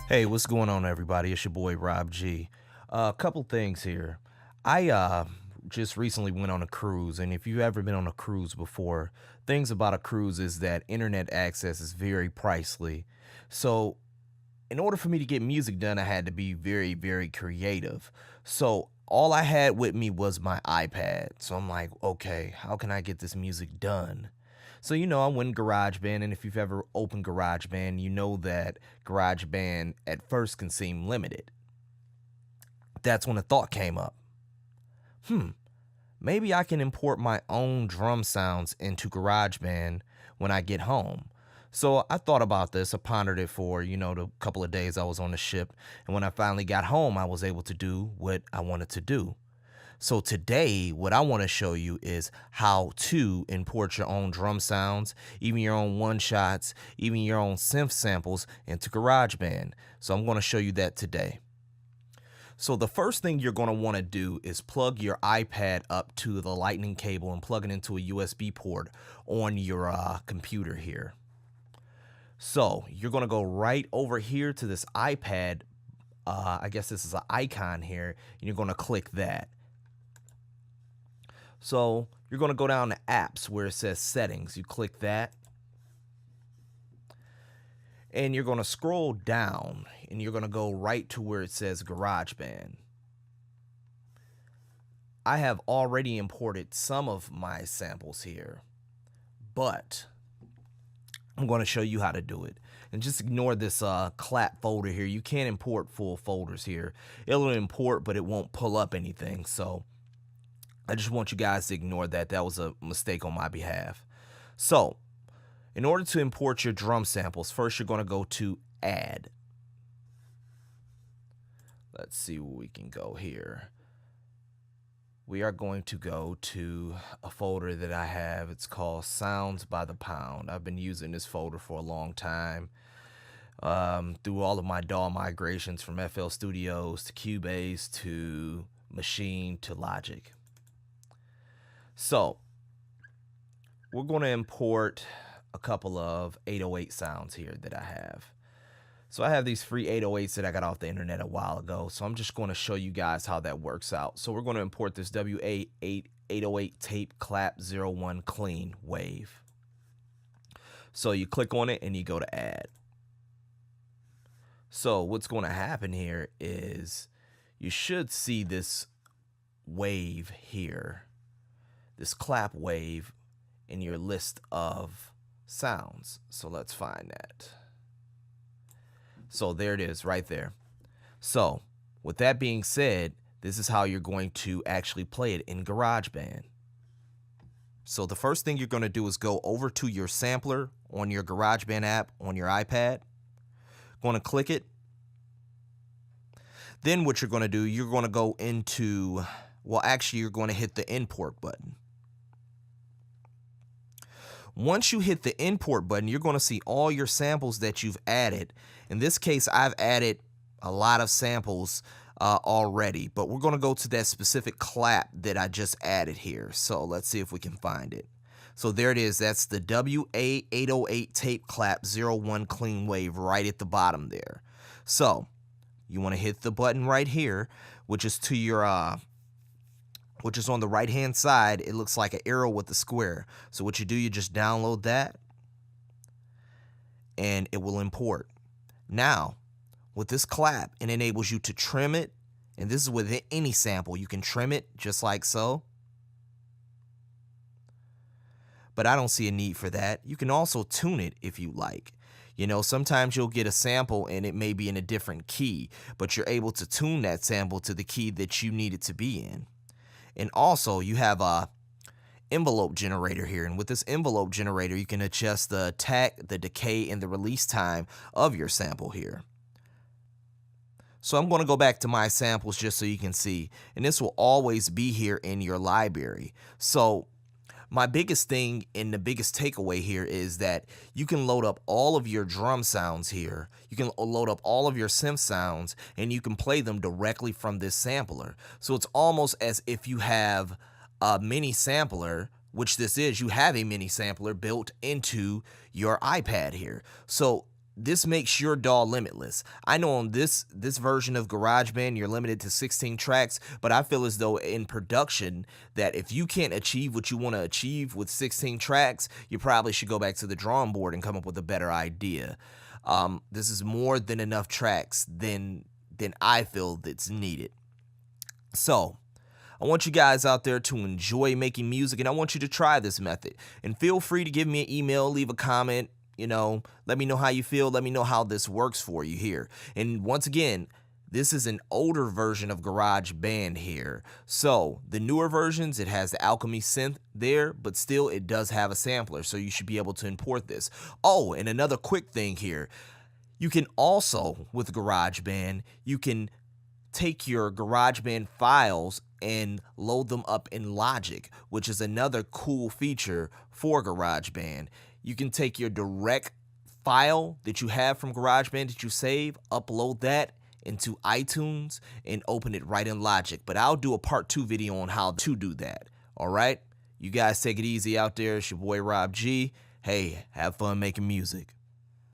Hey, what's going on, everybody? It's your boy Rob G. A couple things here. I just recently went on a cruise, and if you've ever been on a cruise before, things about a cruise is that internet access is very pricey. So, in order for me to get music done, I had to be very, very creative. So, all I had with me was my iPad. So, I'm like, okay, how can I get this music done? So, I went in GarageBand, and if you've ever opened GarageBand, you know that GarageBand at first can seem limited. That's when a thought came up. Hmm, maybe I can import my own drum sounds into GarageBand when I get home. So I thought about this, I pondered it for, the couple of days I was on the ship. And when I finally got home, I was able to do what I wanted to do. So today, what I want to show you is how to import your own drum sounds, even your own one-shots, even your own synth samples into GarageBand. So I'm going to show you that today. So the first thing you're going to want to do is plug your iPad up to the lightning cable and plug it into a USB port on your computer here. So you're going to go right over here to this iPad. I guess this is an icon here, and you're going to click that. So you're going to go down to apps where it says settings. You click that. And you're going to scroll down and you're going to go right to where it says GarageBand. I have already imported some of my samples here, but I'm going to show you how to do it. And just ignore this clap folder here. You can't import full folders here. It'll import, but it won't pull up anything. So I just want you guys to ignore that. That was a mistake on my behalf. So, in order to import your drum samples, first you're going to go to Add. Let's see where we can go here. We are going to go to a folder that I have. It's called Sounds by the Pound. I've been using this folder for a long time. Through all of my DAW migrations from FL Studios to Cubase to Machine to Logic. So, we're going to import a couple of 808 sounds here that I have. So I have these free 808s that I got off the internet a while ago. So I'm just going to show you guys how that works out. So we're going to import this WA808 tape clap 01 clean wave. So you click on it and you go to add. So what's going to happen here is you should see this wave here. This clap wave in your list of sounds. So let's find that. So there it is right there. So with that being said, this is how you're going to actually play it in GarageBand. So the first thing you're going to do is go over to your sampler on your GarageBand app on your iPad. Going to click it. Then what you're going to do, you're going to go into, well, actually you're going to hit the import button. Once you hit the import button, you're going to see all your samples that you've added. In this case, I've added a lot of samples already, but we're going to go to that specific clap that I just added here. So let's see if we can find it. So there it is. That's the WA808 tape clap 01 clean wave right at the bottom there. So you want to hit the button right here, which is to your which is on the right hand side. It looks like an arrow with a square. So what you do, you just download that and it will import. Now with this clap, it enables you to trim it, and this is with any sample. You can trim it just like so, but I don't see a need for that. You can also tune it if you like. Sometimes you'll get a sample and it may be in a different key, but you're able to tune that sample to the key that you need it to be in. And also you have a envelope generator here, and with this envelope generator you can adjust the attack, the decay, and the release time of your sample here. So I'm going to go back to my samples just so you can see, and this will always be here in your library. So my biggest thing and the biggest takeaway here is that you can load up all of your drum sounds here. You can load up all of your synth sounds and you can play them directly from this sampler. So it's almost as if you have a mini sampler, which this is. You have a mini sampler built into your iPad here. So this makes your DAW limitless. I know on this version of GarageBand, you're limited to 16 tracks, but I feel as though in production that if you can't achieve what you want to achieve with 16 tracks, you probably should go back to the drawing board and come up with a better idea. This is more than enough tracks than I feel that's needed. So, I want you guys out there to enjoy making music, and I want you to try this method. And feel free to give me an email, leave a comment, let me know how you feel. Let me know how this works for you here. And once again, this is an older version of GarageBand here. So the newer versions, it has the Alchemy synth there, but still it does have a sampler. So you should be able to import this. Oh, and another quick thing here. You can also, with GarageBand, you can take your GarageBand files and load them up in Logic, which is another cool feature for GarageBand. You can take your direct file that you have from GarageBand that you save, upload that into iTunes, and open it right in Logic. But I'll do a part 2 video on how to do that. All right? You guys take it easy out there. It's your boy Rob G. Hey, have fun making music.